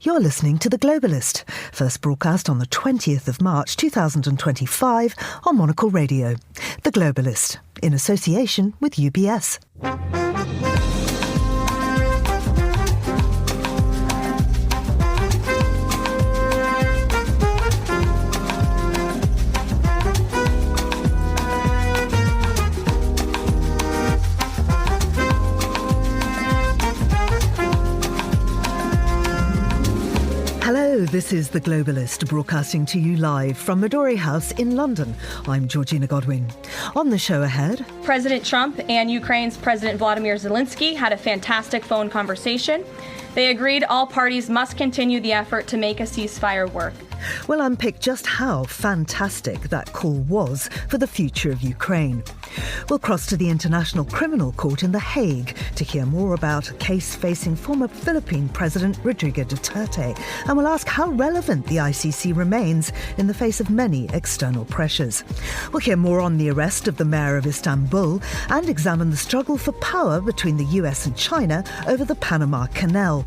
You're listening to The Globalist, first broadcast on the 20th of March 2025 on Monocle Radio. The Globalist, in association with UBS. Hello, this is The Globalist, broadcasting to you live from Midori House in London. I'm Georgina Godwin. On the show ahead, President Trump and Ukraine's President Vladimir Zelensky had a fantastic phone conversation. They agreed all parties must continue the effort to make a ceasefire work. We'll unpick just how fantastic that call was for the future of Ukraine. We'll cross to the International Criminal Court in The Hague to hear more about a case facing former Philippine President Rodrigo Duterte, and we'll ask how relevant the ICC remains in the face of many external pressures. We'll hear more on the arrest of the mayor of Istanbul and examine the struggle for power between the US and China over the Panama Canal.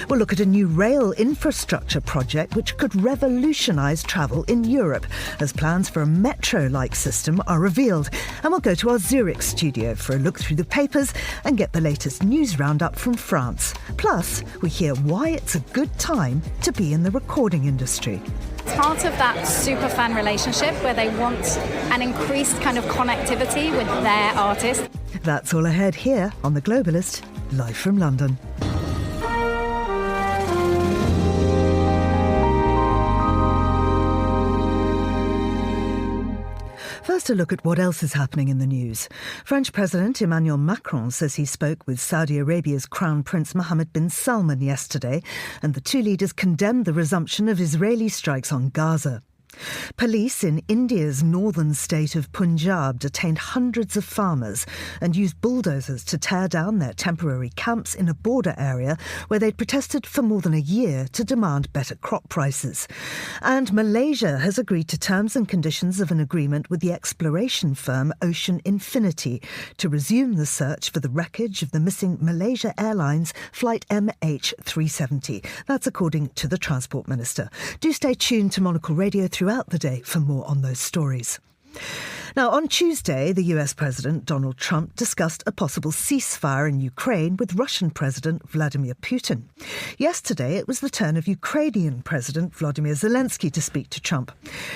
We'll look at a new rail infrastructure project which could revolutionise travel in Europe as plans for a metro-like system are revealed. And we'll go to our Zurich studio for a look through the papers and get the latest news roundup from France. Plus, we hear why it's a good time to be in the recording industry. It's part of that super fan relationship where they want an increased kind of connectivity with their artist. That's all ahead here on The Globalist, live from London. First, a look at what else is happening in the news. French President Emmanuel Macron says he spoke with Saudi Arabia's Crown Prince Mohammed bin Salman yesterday, and the two leaders condemned the resumption of Israeli strikes on Gaza. Police in India's northern state of Punjab detained hundreds of farmers and used bulldozers to tear down their temporary camps in a border area where they'd protested for more than a year to demand better crop prices. And Malaysia has agreed to terms and conditions of an agreement with the exploration firm Ocean Infinity to resume the search for the wreckage of the missing Malaysia Airlines flight MH370. That's according to the Transport Minister. Do stay tuned to Monocle Radio throughout the day for more on those stories. Now, on Tuesday, the US President Donald Trump discussed a possible ceasefire in Ukraine with Russian President Vladimir Putin. Yesterday, it was the turn of Ukrainian President Volodymyr Zelensky to speak to Trump.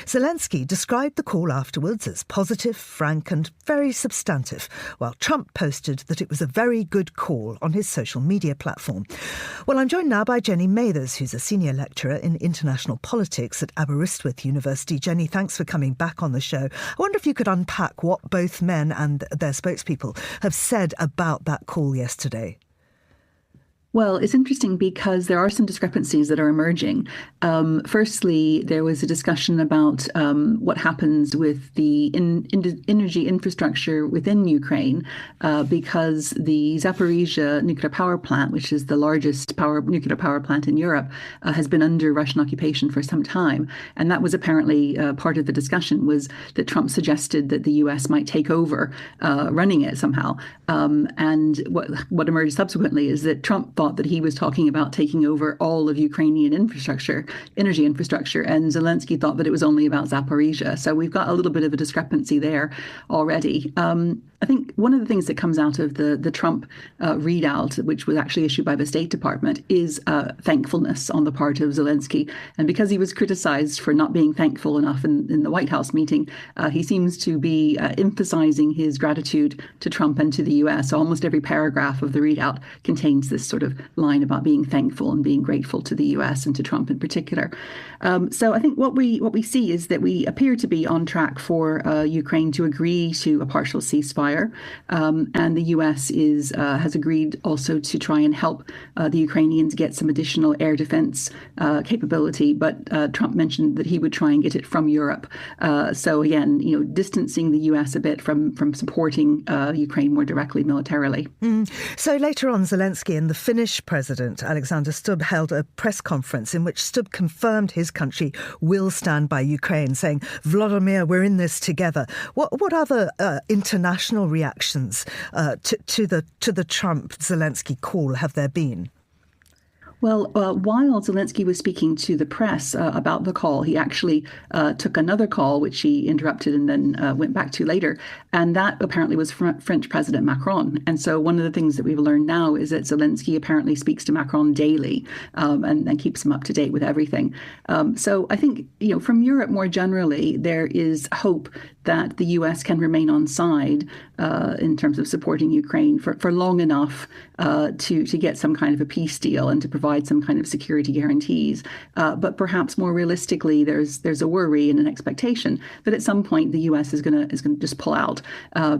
Zelensky described the call afterwards as positive, frank and very substantive, while Trump posted that it was a very good call on his social media platform. Well, I'm joined now by Jenny Mathers, who's a senior lecturer in international politics at Aberystwyth University. Jenny, thanks for coming back on the show. I wonder if you could unpack what both men and their spokespeople have said about that call yesterday. Well, it's interesting because there are some discrepancies that are emerging. Firstly, there was a discussion about what happens with the energy infrastructure within Ukraine because the Zaporizhzhia nuclear power plant, which is the largest nuclear power plant in Europe, has been under Russian occupation for some time. And that was apparently part of the discussion, was that Trump suggested that the US might take over running it somehow. And what emerged subsequently is that Trump thought that he was talking about taking over all of Ukrainian energy infrastructure, and Zelensky thought that it was only about Zaporizhzhia. So we've got a little bit of a discrepancy there already. I think one of the things that comes out of the Trump readout, which was actually issued by the State Department, is thankfulness on the part of Zelensky. And because he was criticized for not being thankful enough in the White House meeting, he seems to be emphasizing his gratitude to Trump and to the US. So almost every paragraph of the readout contains this sort of line about being thankful and being grateful to the US and to Trump in particular. So I think what we see is that we appear to be on track for Ukraine to agree to a partial ceasefire. And the US has agreed also to try and help the Ukrainians get some additional air defense capability. But Trump mentioned that he would try and get it from Europe. So again, distancing the US a bit from supporting Ukraine more directly militarily. So later on, Zelensky and the Finnish President Alexander Stubb held a press conference in which Stubb confirmed his country will stand by Ukraine, saying, Vladimir, we're in this together. What other international reactions to the Trump-Zelensky call have there been? Well, while Zelensky was speaking to the press about the call, he actually took another call, which he interrupted and then went back to later. And that apparently was French President Macron. And so one of the things that we've learned now is that Zelensky apparently speaks to Macron daily and keeps him up to date with everything. So I think, from Europe more generally, there is hope that the US can remain on side in terms of supporting Ukraine for long enough to get some kind of a peace deal and to provide some kind of security guarantees. But perhaps more realistically, there's a worry and an expectation that at some point the US is going to just pull out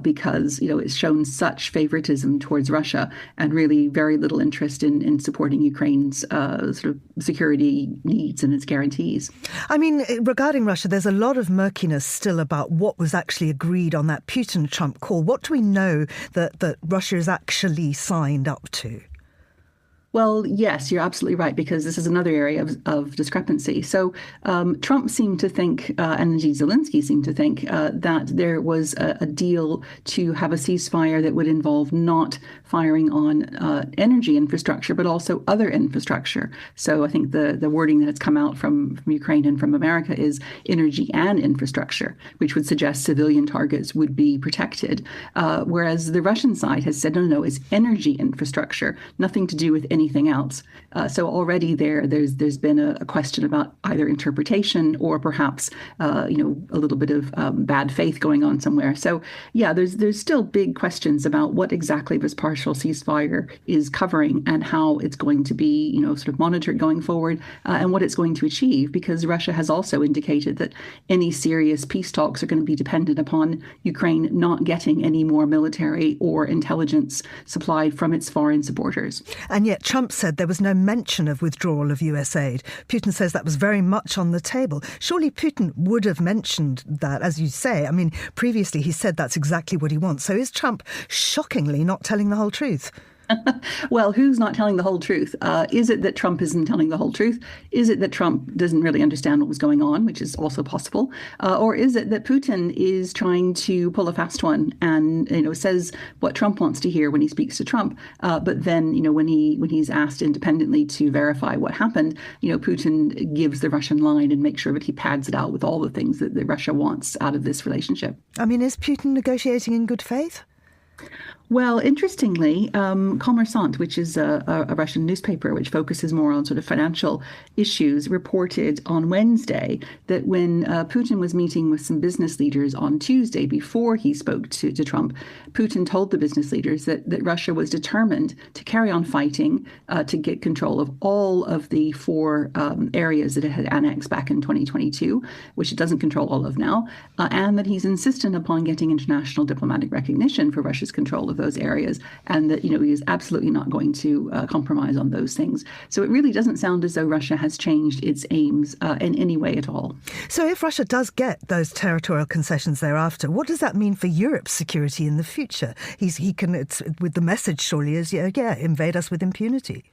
because it's shown such favoritism towards Russia and really very little interest in supporting Ukraine's sort of security needs and its guarantees. I mean, regarding Russia, there's a lot of murkiness still about what was actually agreed on that Putin-Trump call. What do we know that Russia is actually signed up to? Well, yes, you're absolutely right, because this is another area of discrepancy. So Trump seemed to think, and indeed Zelensky seemed to think, that there was a deal to have a ceasefire that would involve not firing on energy infrastructure, but also other infrastructure. So I think the wording that has come out from Ukraine and from America is energy and infrastructure, which would suggest civilian targets would be protected. Whereas the Russian side has said, no, it's energy infrastructure, nothing to do with anything else. So already there's been a question about either interpretation or perhaps a little bit of bad faith going on somewhere. So yeah, there's still big questions about what exactly this partial ceasefire is covering and how it's going to be sort of monitored going forward and what it's going to achieve, because Russia has also indicated that any serious peace talks are going to be dependent upon Ukraine not getting any more military or intelligence supplied from its foreign supporters. And yet Trump said there was no mention of withdrawal of US aid. Putin says that was very much on the table. Surely Putin would have mentioned that, as you say. I mean, previously he said that's exactly what he wants. So is Trump shockingly not telling the whole truth? Well, who's not telling the whole truth? Is it that Trump isn't telling the whole truth? Is it that Trump doesn't really understand what was going on, which is also possible? Or is it that Putin is trying to pull a fast one and says what Trump wants to hear when he speaks to Trump, but then when he's asked independently to verify what happened, Putin gives the Russian line and makes sure that he pads it out with all the things that Russia wants out of this relationship. I mean, is Putin negotiating in good faith? Well, interestingly, Kommersant, which is a Russian newspaper which focuses more on sort of financial issues, reported on Wednesday that when Putin was meeting with some business leaders on Tuesday before he spoke to Trump, Putin told the business leaders that Russia was determined to carry on fighting to get control of all of the four areas that it had annexed back in 2022, which it doesn't control all of now, and that he's insistent upon getting international diplomatic recognition for Russia's control of those areas, and that he is absolutely not going to compromise on those things. So it really doesn't sound as though Russia has changed its aims in any way at all. So if Russia does get those territorial concessions thereafter, what does that mean for Europe's security in the future? He can, with the message surely is, invade us with impunity.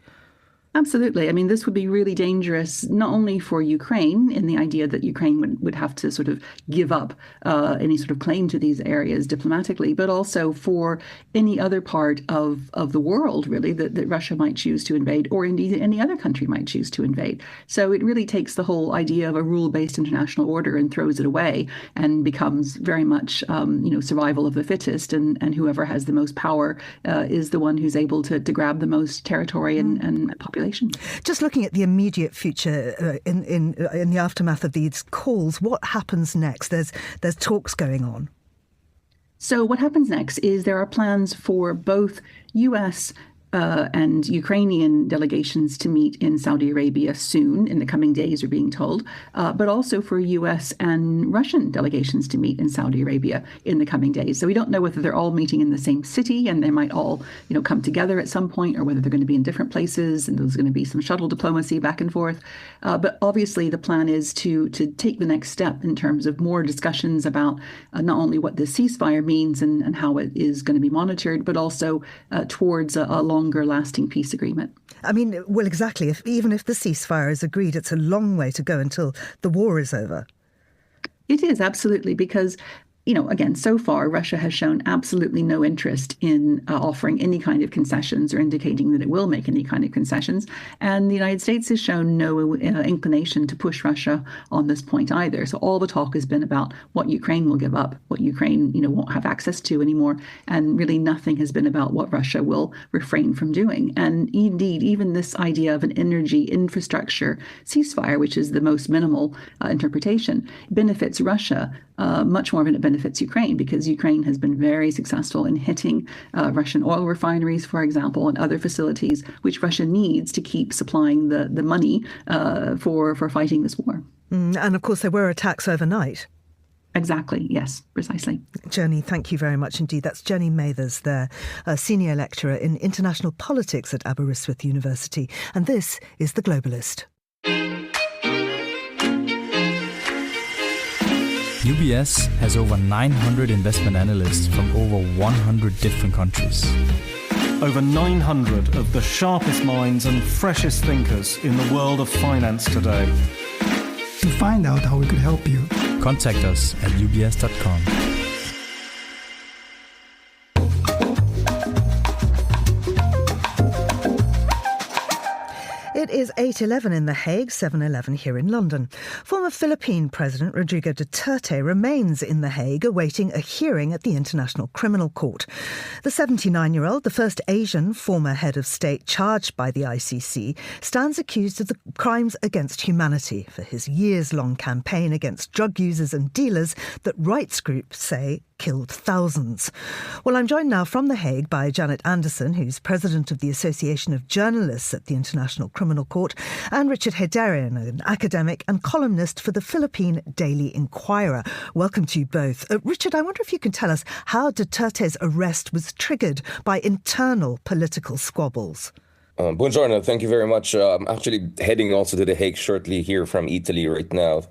Absolutely. I mean, this would be really dangerous, not only for Ukraine in the idea that Ukraine would have to sort of give up any sort of claim to these areas diplomatically, but also for any other part of the world, really, that Russia might choose to invade, or indeed any other country might choose to invade. So it really takes the whole idea of a rule-based international order and throws it away and becomes very much, survival of the fittest, and whoever has the most power is the one who's able to grab the most territory and population. Just looking at the immediate future in the aftermath of these calls, what happens next? There's talks going on. So what happens next is there are plans for both US and Ukrainian delegations to meet in Saudi Arabia soon, in the coming days, we're being told, but also for US and Russian delegations to meet in Saudi Arabia in the coming days. So we don't know whether they're all meeting in the same city and they might all, come together at some point, or whether they're going to be in different places and there's going to be some shuttle diplomacy back and forth. But obviously the plan is to take the next step in terms of more discussions about not only what the ceasefire means and how it is going to be monitored, but also towards a longer lasting peace agreement. I mean, well, exactly. Even if the ceasefire is agreed, it's a long way to go until the war is over. It is, absolutely, because again, so far, Russia has shown absolutely no interest in offering any kind of concessions or indicating that it will make any kind of concessions. And the United States has shown no inclination to push Russia on this point either. So all the talk has been about what Ukraine will give up, what Ukraine, won't have access to anymore. And really nothing has been about what Russia will refrain from doing. And indeed, even this idea of an energy infrastructure ceasefire, which is the most minimal interpretation, benefits Russia much more than it benefits Ukraine, because Ukraine has been very successful in hitting Russian oil refineries, for example, and other facilities which Russia needs to keep supplying the money for fighting this war. And of course, there were attacks overnight. Exactly. Yes, precisely. Jenny, thank you very much indeed. That's Jenny Mathers there, a senior lecturer in international politics at Aberystwyth University. And this is The Globalist. UBS has over 900 investment analysts from over 100 different countries. Over 900 of the sharpest minds and freshest thinkers in the world of finance today. To find out how we could help you, contact us at ubs.com. It is 8:11 in The Hague, 7:11 here in London. Former Philippine President Rodrigo Duterte remains in The Hague awaiting a hearing at the International Criminal Court. The 79-year-old, the first Asian former head of state charged by the ICC, stands accused of the crimes against humanity for his years-long campaign against drug users and dealers that rights groups say killed thousands. Well, I'm joined now from The Hague by Janet Anderson, who's president of the Association of Journalists at the International Criminal Court, and Richard Hederian, an academic and columnist for the Philippine Daily Inquirer. Welcome to you both. Richard, I wonder if you can tell us how Duterte's arrest was triggered by internal political squabbles. Buongiorno, thank you very much. I'm actually heading also to The Hague shortly here from Italy right now.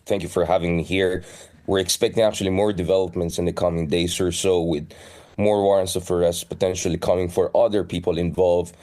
Thank you for having me here. We're expecting actually more developments in the coming days or so, with more warrants of arrest potentially coming for other people involved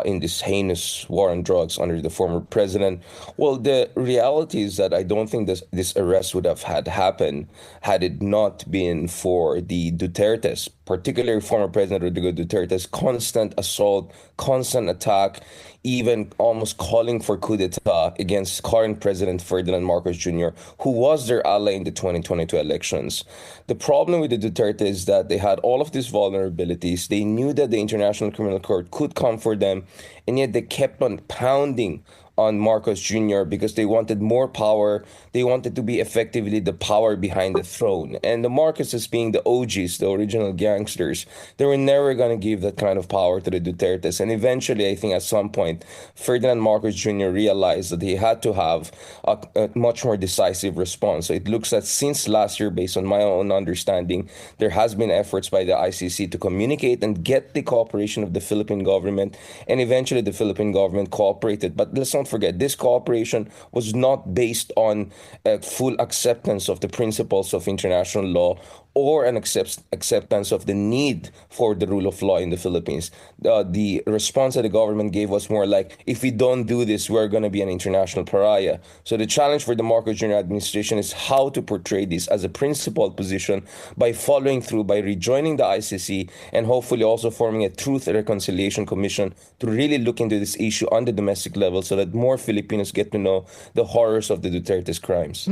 in this heinous war on drugs under the former president. Well, the reality is that I don't think this arrest would have happened had it not been for the Dutertes, particularly former President Rodrigo Duterte's constant assault, constant attack, even almost calling for coup d'etat against current President Ferdinand Marcos Jr., who was their ally in the 2022 elections. The problem with the Duterte is that they had all of these vulnerabilities. They knew that the International Criminal Court could come for them, and yet they kept on pounding on Marcos Jr. because they wanted more power. They wanted to be effectively the power behind the throne. And the Marcoses, being the OGs, the original gangsters, they were never going to give that kind of power to the Dutertes. And eventually, I think at some point, Ferdinand Marcos Jr. realized that he had to have a much more decisive response. So it looks that since last year, based on my own understanding, there has been efforts by the ICC to communicate and get the cooperation of the Philippine government. And eventually, the Philippine government cooperated. But let's not forget, this cooperation was not based on full acceptance of the principles of international law or an acceptance of the need for the rule of law in the Philippines. The response that the government gave was more like, if we don't do this, we're going to be an international pariah. So the challenge for the Marcos Jr. administration is how to portray this as a principled position by following through, by rejoining the ICC, and hopefully also forming a Truth and Reconciliation Commission to really look into this issue on the domestic level so that more Filipinos get to know the horrors of the Duterte's crimes.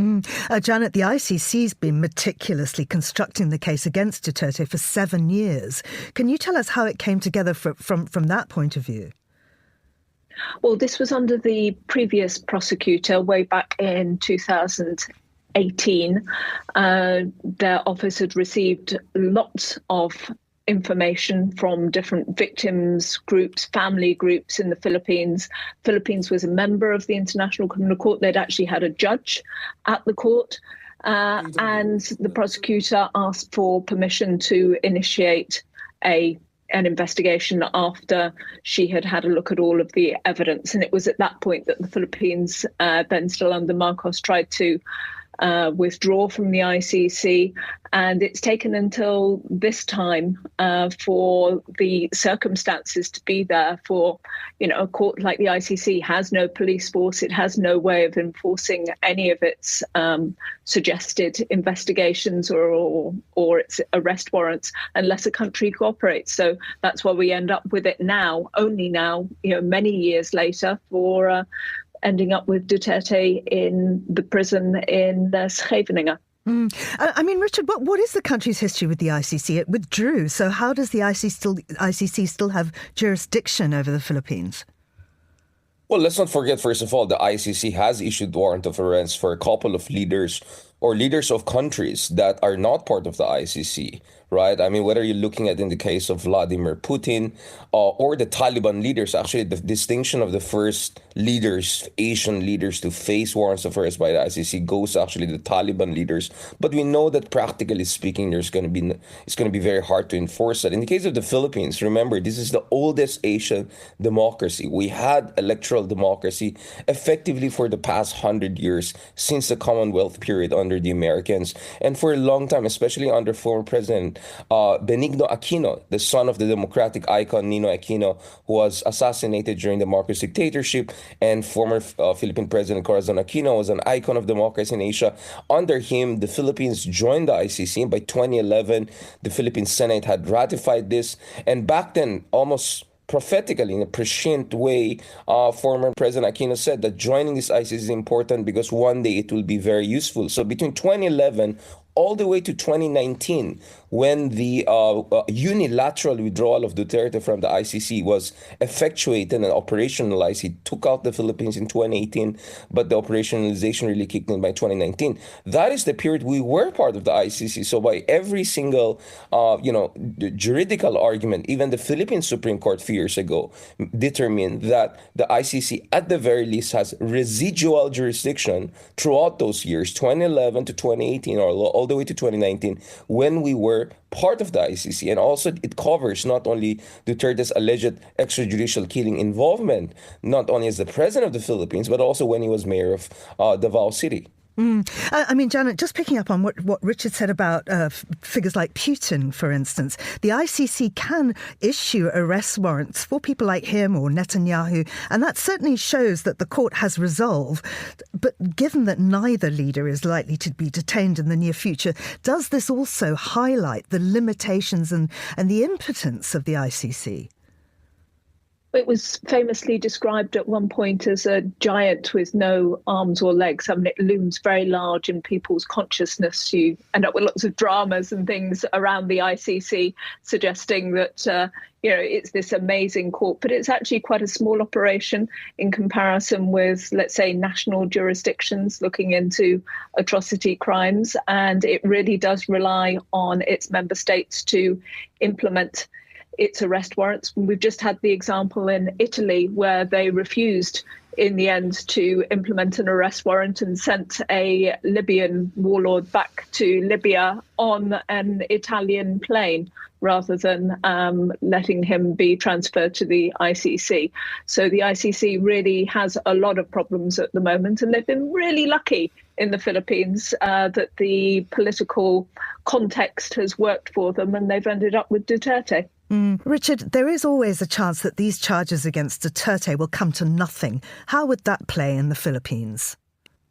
Janet, the ICC's been meticulously constructing the case against Duterte for 7 years. Can you tell us how it came together from that point of view? Well, this was under the previous prosecutor way back in 2018. Their office had received lots of information from different victims groups, family groups in the Philippines. Philippines was a member of the International Criminal Court. They'd actually had a judge at the court. And the prosecutor asked for permission to initiate an investigation after she had had a look at all of the evidence. And it was at that point that the Philippines, then still under Marcos, tried to withdraw from the ICC. And it's taken until this time for the circumstances to be there for, a court like the ICC has no police force. It has no way of enforcing any of its suggested investigations or its arrest warrants unless a country cooperates. So that's why we end up with it now, only now, many years later, for ending up with Duterte in the prison in Scheveningen. Richard, what is the country's history with the ICC? It withdrew, so how does the ICC still have jurisdiction over the Philippines? Well, let's not forget, first of all, the ICC has issued warrant of arrest for a couple of leaders or leaders of countries that are not part of the ICC, right? I mean, whether you're looking at in the case of Vladimir Putin or the Taliban leaders, actually the distinction of the first leaders, Asian leaders to face warrants of arrest by the ICC goes actually to the Taliban leaders. But we know that practically speaking, it's going to be very hard to enforce that. In the case of the Philippines, remember, this is the oldest Asian democracy. We had electoral democracy effectively for the past 100 years since the Commonwealth period under the Americans, and for a long time, especially under former President Benigno Aquino, the son of the democratic icon Nino Aquino, who was assassinated during the Marcos dictatorship, and former Philippine President Corazon Aquino was an icon of democracy in Asia. Under him, the Philippines joined the ICC, and by 2011, the Philippine Senate had ratified this, and back then, almost prophetically, in a prescient way, former President Aquino said that joining this ICC is important because one day it will be very useful. So between 2011 all the way to 2019, when the unilateral withdrawal of Duterte from the ICC was effectuated and operationalized. He took out the Philippines in 2018, but the operationalization really kicked in by 2019. That is the period we were part of the ICC. So by every single, juridical argument, even the Philippine Supreme Court a few years ago determined that the ICC, at the very least, has residual jurisdiction throughout those years, 2011 to 2018, or all the way to 2019, when we were part of the ICC. And also it covers not only Duterte's alleged extrajudicial killing involvement, not only as the president of the Philippines, but also when he was mayor of Davao City. Janet, just picking up on what Richard said about figures like Putin, for instance, the ICC can issue arrest warrants for people like him or Netanyahu, and that certainly shows that the court has resolve. But given that neither leader is likely to be detained in the near future, does this also highlight the limitations and the impotence of the ICC? It was famously described at one point as a giant with no arms or legs. I mean, it looms very large in people's consciousness. You end up with lots of dramas and things around the ICC suggesting that, it's this amazing court. But it's actually quite a small operation in comparison with, let's say, national jurisdictions looking into atrocity crimes. And it really does rely on its member states to implement its arrest warrants. We've just had the example in Italy where they refused in the end to implement an arrest warrant and sent a Libyan warlord back to Libya on an Italian plane rather than letting him be transferred to the ICC. So the ICC really has a lot of problems at the moment, and they've been really lucky in the Philippines that the political context has worked for them and they've ended up with Duterte. Richard, there is always a chance that these charges against Duterte will come to nothing. How would that play in the Philippines?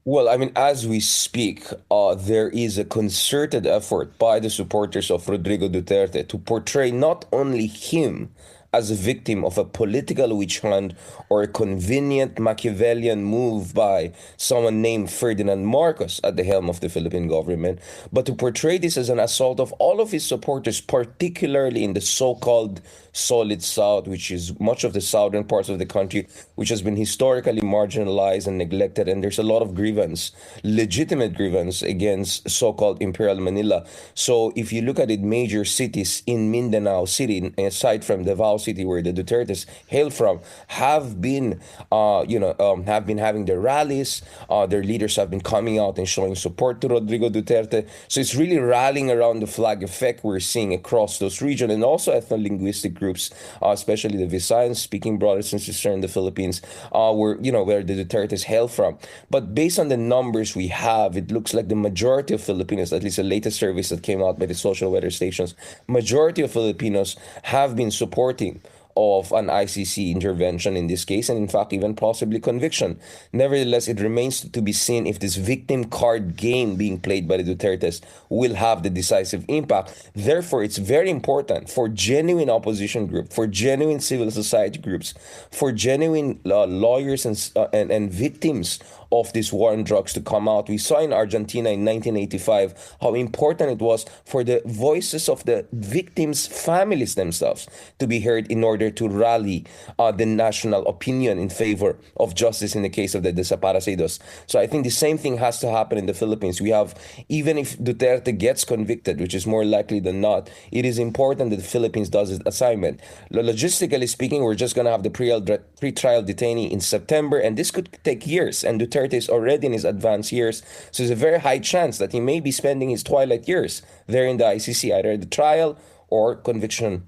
Well, I mean, as we speak, there is a concerted effort by the supporters of Rodrigo Duterte to portray not only him as a victim of a political witch hunt or a convenient Machiavellian move by someone named Ferdinand Marcos at the helm of the Philippine government, but to portray this as an assault of all of his supporters, particularly in the so-called solid South, which is much of the southern parts of the country, which has been historically marginalized and neglected. And there's a lot of grievance, legitimate grievance against so-called Imperial Manila. So if you look at it, major cities in Mindanao City, aside from Davao city where the Dutertes hail from, have been having their rallies. Their leaders have been coming out and showing support to Rodrigo Duterte. So it's really rallying around the flag effect we're seeing across those regions, and also ethno-linguistic groups, especially the Visayan-speaking brothers and sisters in the Philippines, where the Dutertes hail from. But based on the numbers we have, it looks like the majority of Filipinos, at least the latest surveys that came out by the social weather stations, majority of Filipinos have been supporting of an ICC intervention in this case, and in fact even possibly conviction. Nevertheless, it remains to be seen if this victim card game being played by the Dutertes will have the decisive impact. Therefore, it's very important for genuine opposition groups, for genuine civil society groups, for genuine lawyers and victims of this war on drugs to come out. We saw in Argentina in 1985 how important it was for the voices of the victims' families themselves to be heard in order to rally the national opinion in favor of justice in the case of the desaparecidos. So I think the same thing has to happen in the Philippines. We have, even if Duterte gets convicted, which is more likely than not, it is important that the Philippines does its assignment. Logistically speaking, we're just going to have the pre-trial detainee in September, and this could take years, and Duterte is already in his advanced years, so there's a very high chance that he may be spending his twilight years there in the ICC, either the trial or conviction.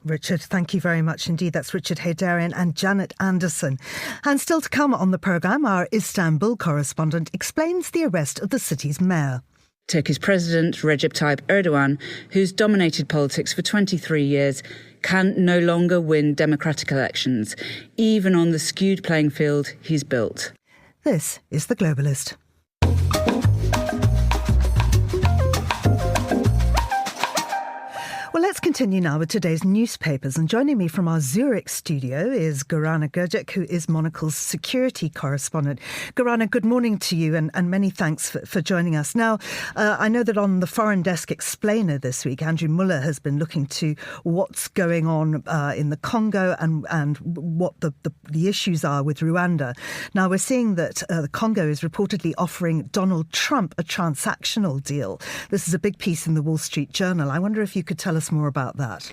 Richard, thank you very much indeed. That's Richard Haydarian and Janet Anderson. And still to come on the programme, our Istanbul correspondent explains the arrest of the city's mayor. Turkey's President Recep Tayyip Erdogan, who's dominated politics for 23 years, can no longer win democratic elections, even on the skewed playing field he's built. This is The Globalist. Well, let's continue now with today's newspapers. And joining me from our Zurich studio is Gorana Gurjek, who is Monocle's security correspondent. Gorana, good morning to you, and many thanks for joining us. Now, I know that on the Foreign Desk Explainer this week, Andrew Muller has been looking to what's going on in the Congo and what the issues are with Rwanda. Now, we're seeing that the Congo is reportedly offering Donald Trump a transactional deal. This is a big piece in the Wall Street Journal. I wonder if you could tell us more about that.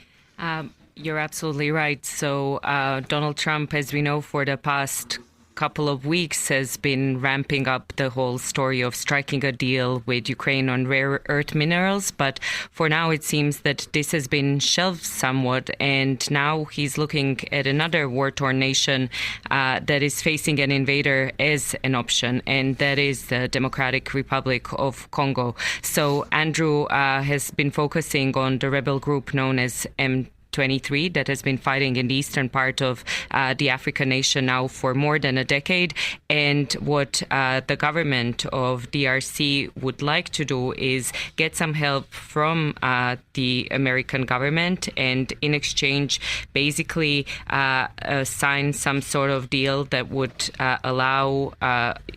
You're absolutely right. So Donald Trump, as we know, for the past couple of weeks has been ramping up the whole story of striking a deal with Ukraine on rare earth minerals. But for now, it seems that this has been shelved somewhat. And now he's looking at another war-torn nation that is facing an invader as an option, and that is the Democratic Republic of Congo. So Andrew has been focusing on the rebel group known as M23 that has been fighting in the eastern part of the African nation now for more than a decade. And what the government of DRC would like to do is get some help from the American government, and in exchange basically sign some sort of deal that would allow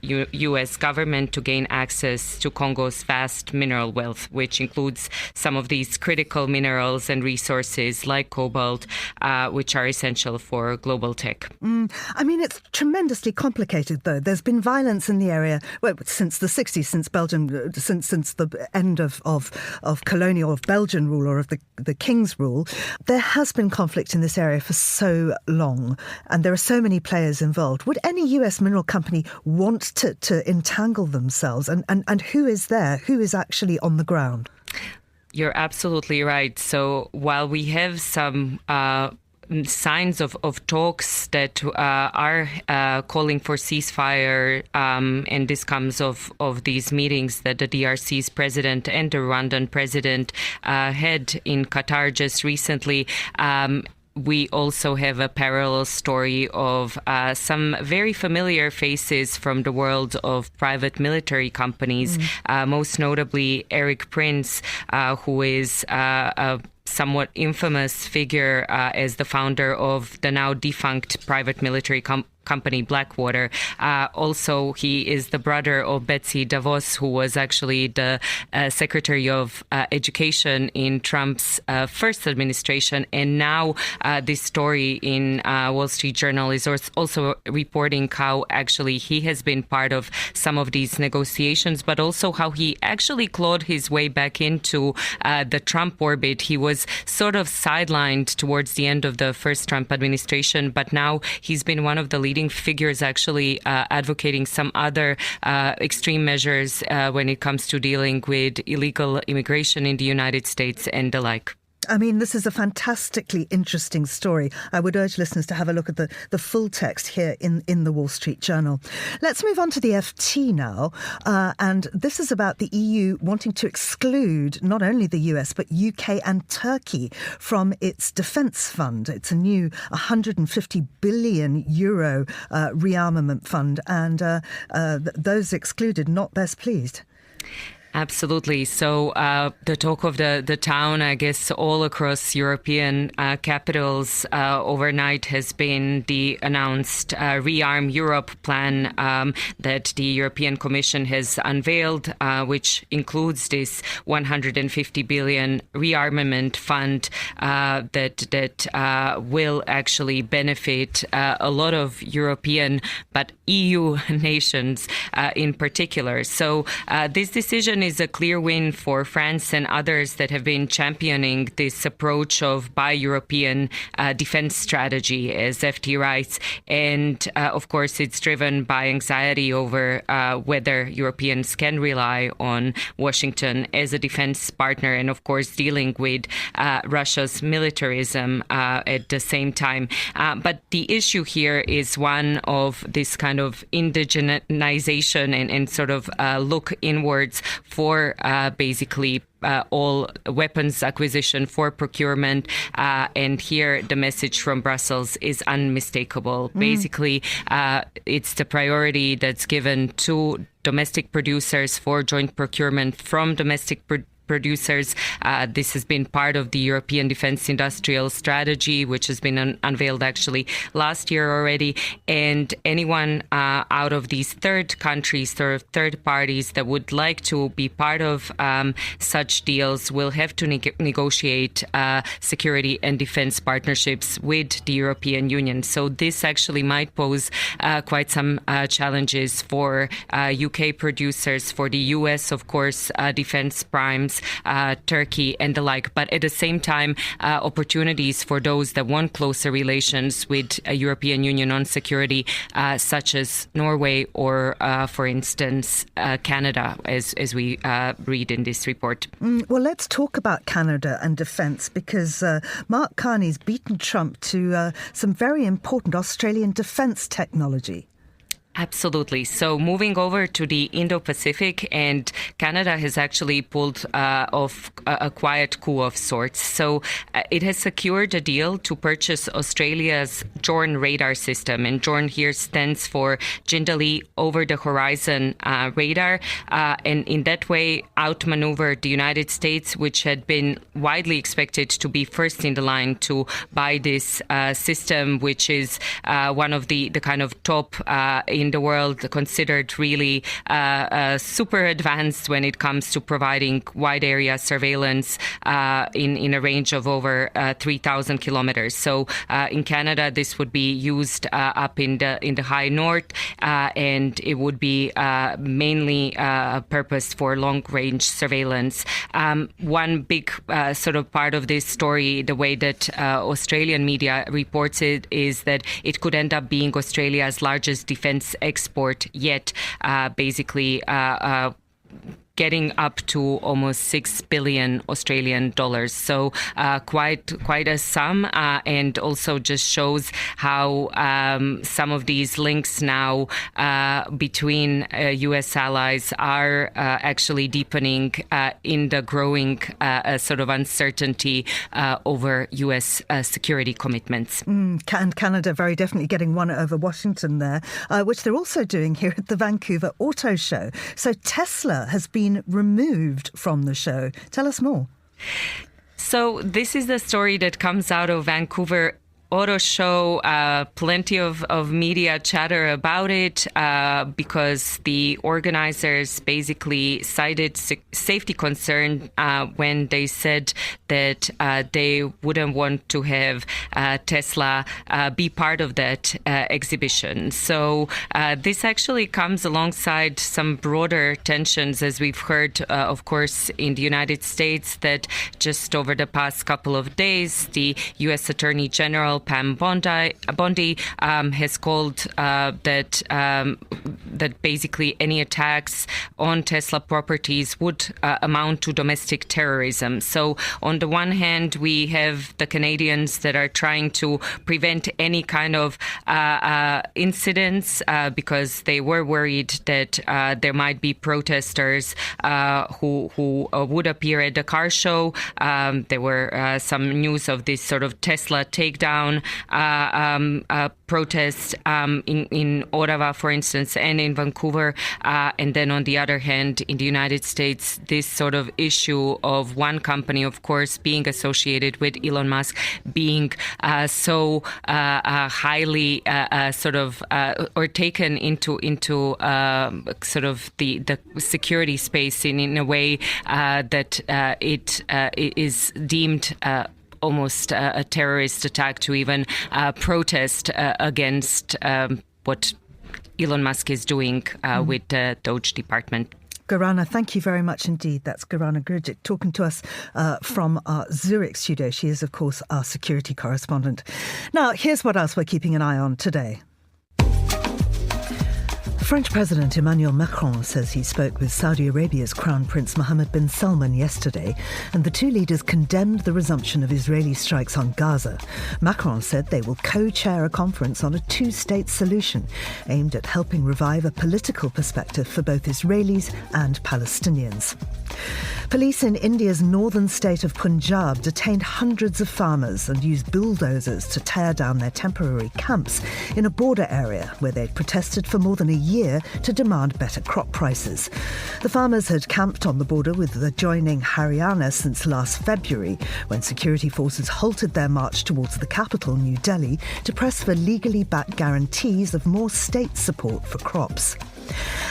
US government to gain access to Congo's vast mineral wealth, which includes some of these critical minerals and resources like cobalt, which are essential for global tech. I mean, it's tremendously complicated, though. There's been violence in the area since the 60s, since Belgium, since the end of colonial, of Belgian rule, or of the King's rule. There has been conflict in this area for so long, and there are so many players involved. Would any US mineral company want to entangle themselves? And who is there? Who is actually on the ground? You're absolutely right. So while we have some signs of talks that are calling for ceasefire, and this comes of these meetings that the DRC's president and the Rwandan president had in Qatar just recently, we also have a parallel story of some very familiar faces from the world of private military companies, most notably Eric Prince, who is a somewhat infamous figure as the founder of the now defunct private military company Blackwater. Also, he is the brother of Betsy DeVos, who was actually the Secretary of Education in Trump's first administration. And now this story in Wall Street Journal is also reporting how actually he has been part of some of these negotiations, but also how he actually clawed his way back into the Trump orbit. He was sort of sidelined towards the end of the first Trump administration, but now he's been one of the leading figures actually advocating some other extreme measures when it comes to dealing with illegal immigration in the United States and the like. I mean, this is a fantastically interesting story. I would urge listeners to have a look at the full text here in the Wall Street Journal. Let's move on to the FT now. And this is about the EU wanting to exclude not only the US, but UK and Turkey from its defence fund. It's a new 150 billion euro rearmament fund. And those excluded not best pleased. Absolutely. So the talk of the town, I guess, all across European capitals overnight has been the announced Rearm Europe plan that the European Commission has unveiled, which includes this 150 billion rearmament fund that will actually benefit a lot of European, but EU nations in particular. So this decision is a clear win for France and others that have been championing this approach of buy European defense strategy, as FT writes. And of course, it's driven by anxiety over whether Europeans can rely on Washington as a defense partner, and of course, dealing with Russia's militarism at the same time. But the issue here is one of this kind of indigenization and sort of look inwards for basically all weapons acquisition for procurement. And here the message from Brussels is unmistakable. Basically, it's the priority that's given to domestic producers for joint procurement from domestic producers. This has been part of the European Defence Industrial Strategy, which has been unveiled actually last year already. And anyone out of these third countries, third parties that would like to be part of such deals will have to negotiate security and defence partnerships with the European Union. So this actually might pose quite some challenges for UK producers, for the US, of course, defence primes, Turkey and the like, but at the same time, opportunities for those that want closer relations with a European Union on security, such as Norway or, for instance, Canada, as we read in this report. Well, let's talk about Canada and defence, because Mark Carney's beaten Trump to some very important Australian defence technology. Absolutely. So moving over to the Indo-Pacific, and Canada has actually pulled off a quiet coup of sorts. So it has secured a deal to purchase Australia's JORN radar system. And JORN here stands for Jindali Over the Horizon Radar. And in that way, outmaneuver the United States, which had been widely expected to be first in the line to buy this system, which is one of the kind of top in the world, considered really super advanced when it comes to providing wide area surveillance in a range of over 3,000 kilometers. So in Canada, this would be used up in the high north, and it would be mainly purposed for long-range surveillance. One big sort of part of this story, the way that Australian media reports it, is that it could end up being Australia's largest defence export yet, basically getting up to almost 6 billion Australian dollars. So quite a sum, and also just shows how some of these links now between US allies are actually deepening in the growing sort of uncertainty over US security commitments. And Canada very definitely getting one over Washington there, which they're also doing here at the Vancouver Auto Show. So Tesla has been removed from the show. Tell us more. So this is the story that comes out of Vancouver auto show, plenty of media chatter about it because the organizers basically cited safety concern when they said that they wouldn't want to have Tesla be part of that exhibition. So this actually comes alongside some broader tensions, as we've heard, of course, in the United States, that just over the past couple of days, the US Attorney General Pam Bondi has called that basically any attacks on Tesla properties would amount to domestic terrorism. So on the one hand, we have the Canadians that are trying to prevent any kind of incidents because they were worried that there might be protesters who would appear at the car show. There were some news of this sort of Tesla takedown protests in Ottawa, for instance, and in Vancouver. And then on the other hand, in the United States, this sort of issue of one company, of course, being associated with Elon Musk, being so highly or taken into sort of the security space in a way that it is deemed almost a terrorist attack to even protest against what Elon Musk is doing with the Doge department. Gorana, thank you very much indeed. That's Gorana Grgic talking to us from our Zurich studio. She is, of course, our security correspondent. Now, here's what else we're keeping an eye on today. French President Emmanuel Macron says he spoke with Saudi Arabia's Crown Prince Mohammed bin Salman yesterday, and the two leaders condemned the resumption of Israeli strikes on Gaza. Macron said they will co-chair a conference on a two-state solution aimed at helping revive a political perspective for both Israelis and Palestinians. Police in India's northern state of Punjab detained hundreds of farmers and used bulldozers to tear down their temporary camps in a border area where they'd protested for more than a year to demand better crop prices. The farmers had camped on the border with the adjoining Haryana since last February, when security forces halted their march towards the capital, New Delhi, to press for legally backed guarantees of more state support for crops.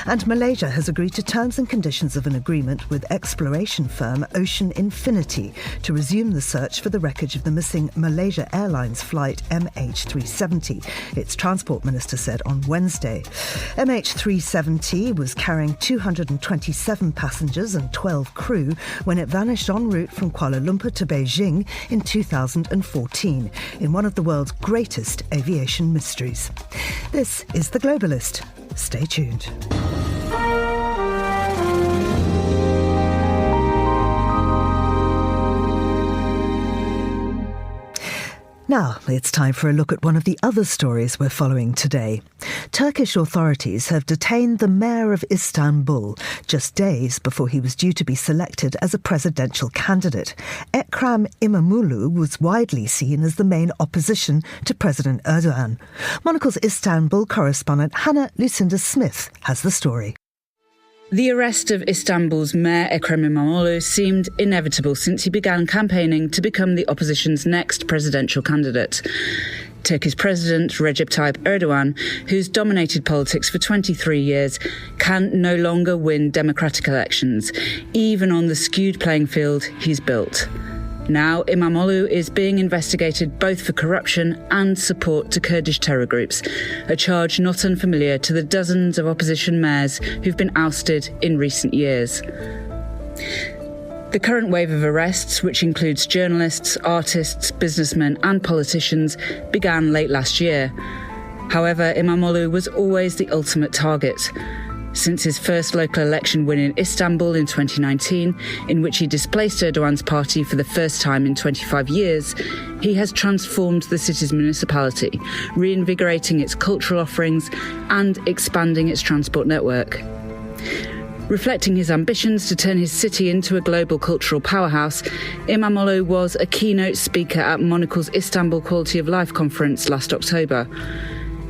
And Malaysia has agreed to terms and conditions of an agreement with exploration firm Ocean Infinity to resume the search for the wreckage of the missing Malaysia Airlines flight MH370, its transport minister said on Wednesday. MH370 was carrying 227 passengers and 12 crew when it vanished en route from Kuala Lumpur to Beijing in 2014, in one of the world's greatest aviation mysteries. This is The Globalist. Stay tuned. Now, it's time for a look at one of the other stories we're following today. Turkish authorities have detained the mayor of Istanbul just days before he was due to be selected as a presidential candidate. Ekrem İmamoğlu was widely seen as the main opposition to President Erdogan. Monocle's Istanbul correspondent Hannah Lucinda Smith has the story. The arrest of Istanbul's Mayor Ekrem İmamoğlu seemed inevitable since he began campaigning to become the opposition's next presidential candidate. Turkey's President Recep Tayyip Erdogan, who's dominated politics for 23 years, can no longer win democratic elections, even on the skewed playing field he's built. Now, İmamoğlu is being investigated both for corruption and support to Kurdish terror groups, a charge not unfamiliar to the dozens of opposition mayors who've been ousted in recent years. The current wave of arrests, which includes journalists, artists, businessmen and politicians, began late last year. However, İmamoğlu was always the ultimate target. Since his first local election win in Istanbul in 2019, in which he displaced Erdogan's party for the first time in 25 years, he has transformed the city's municipality, reinvigorating its cultural offerings and expanding its transport network. Reflecting his ambitions to turn his city into a global cultural powerhouse, İmamoğlu was a keynote speaker at Monocle's Istanbul Quality of Life conference last October.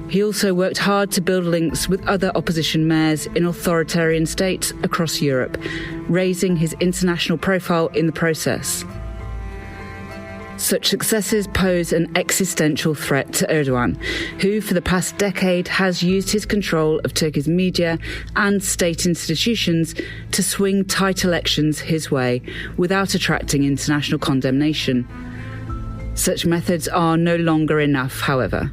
He also worked hard to build links with other opposition mayors in authoritarian states across Europe, raising his international profile in the process. Such successes pose an existential threat to Erdogan, who for the past decade has used his control of Turkey's media and state institutions to swing tight elections his way without attracting international condemnation. Such methods are no longer enough, however.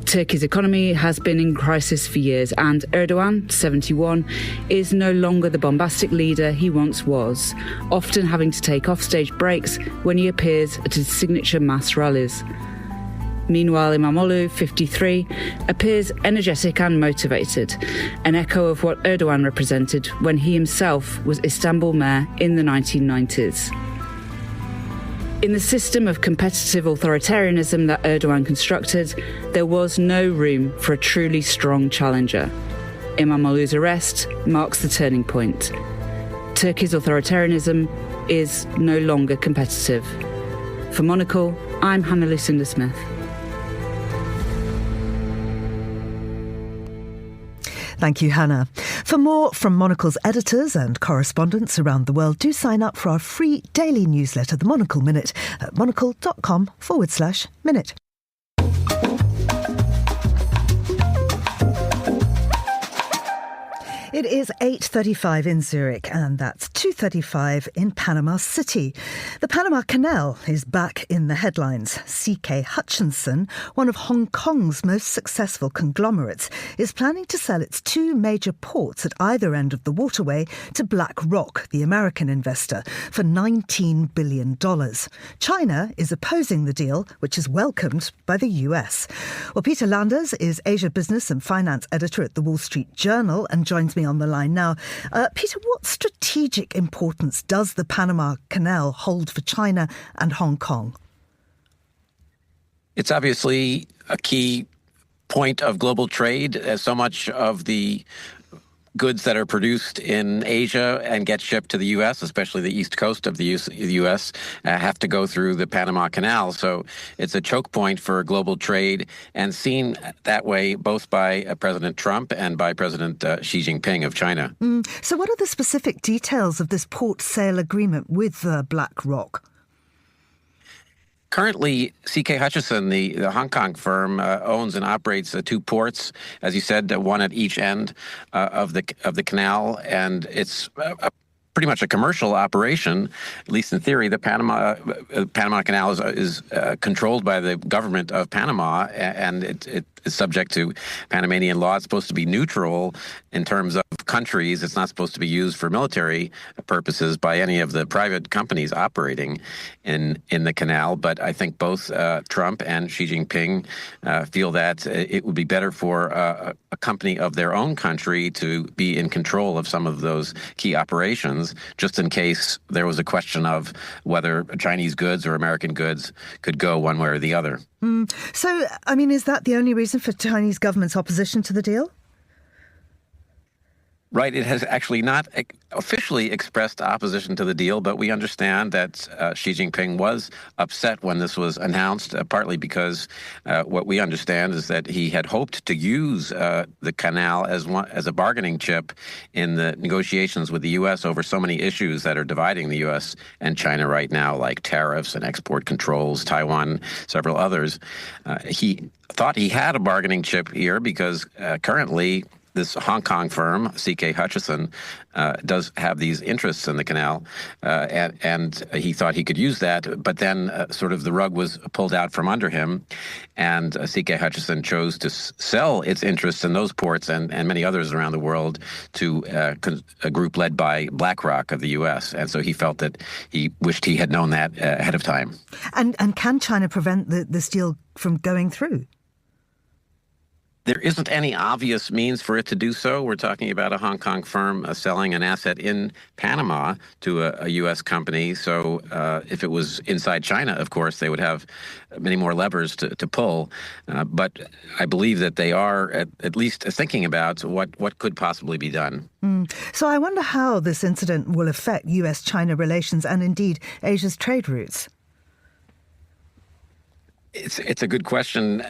Turkey's economy has been in crisis for years, and Erdogan, 71, is no longer the bombastic leader he once was, often having to take offstage breaks when he appears at his signature mass rallies. Meanwhile, İmamoğlu, 53, appears energetic and motivated, an echo of what Erdogan represented when he himself was Istanbul mayor in the 1990s. In the system of competitive authoritarianism that Erdogan constructed, there was no room for a truly strong challenger. İmamoğlu's arrest marks the turning point. Turkey's authoritarianism is no longer competitive. For Monocle, I'm Hannah Lucinda Smith. Thank you, Hannah. For more from Monocle's editors and correspondents around the world, do sign up for our free daily newsletter, The Monocle Minute, at monocle.com/minute. It is 8:35 in Zurich, and that's 2:35 in Panama City. The Panama Canal is back in the headlines. CK Hutchinson, one of Hong Kong's most successful conglomerates, is planning to sell its two major ports at either end of the waterway to BlackRock, the American investor, for $19 billion. China is opposing the deal, which is welcomed by the US. Well, Peter Landers is Asia Business and Finance Editor at the Wall Street Journal and joins me on the line now. Peter, what strategic importance does the Panama Canal hold for China and Hong Kong? It's obviously a key point of global trade, as so much of the goods that are produced in Asia and get shipped to the U.S., especially the east coast of the U.S., have to go through the Panama Canal. So it's a choke point for global trade, and seen that way both by President Trump and by President Xi Jinping of China. So what are the specific details of this port sale agreement with BlackRock? Currently, CK Hutchison, the Hong Kong firm, owns and operates two ports, as you said, one at each end of the canal, and it's pretty much a commercial operation, at least in theory. The Panama Canal is controlled by the government of Panama, and it is subject to Panamanian law. It's supposed to be neutral in terms of countries. It's not supposed to be used for military purposes by any of the private companies operating in the canal. But I think both Trump and Xi Jinping feel that it would be better for a company of their own country to be in control of some of those key operations, just in case there was a question of whether Chinese goods or American goods could go one way or the other. So, I mean, is that the only reason for Chinese government's opposition to the deal? Right. It has actually not officially expressed opposition to the deal, but we understand that Xi Jinping was upset when this was announced, partly because what we understand is that he had hoped to use the canal as a bargaining chip in the negotiations with the U.S. over so many issues that are dividing the U.S. and China right now, like tariffs and export controls, Taiwan, several others. He thought he had a bargaining chip here because currently this Hong Kong firm, CK Hutchison, does have these interests in the canal, and he thought he could use that, but then sort of the rug was pulled out from under him, and CK Hutchison chose to sell its interests in those ports and many others around the world to a group led by BlackRock of the U.S., and so he felt that he wished he had known that ahead of time. And can China prevent this deal from going through? There isn't any obvious means for it to do so. We're talking about a Hong Kong firm selling an asset in Panama to a U.S. company. So if it was inside China, of course, they would have many more levers to pull. But I believe that they are at least thinking about what could possibly be done. So I wonder how this incident will affect U.S.-China relations and indeed Asia's trade routes. It's a good question.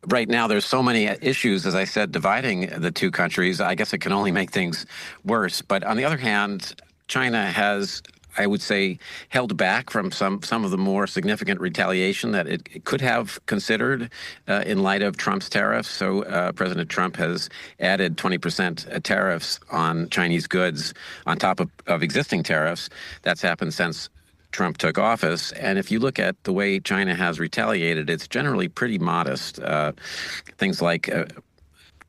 Right now, there's so many issues, as I said, dividing the two countries. I guess it can only make things worse. But on the other hand, China has I would say, held back from some of the more significant retaliation that it could have considered in light of Trump's tariffs. So President Trump has added 20% tariffs on Chinese goods on top of existing tariffs. That's happened since Trump took office. And if you look at the way China has retaliated, it's generally pretty modest. Things like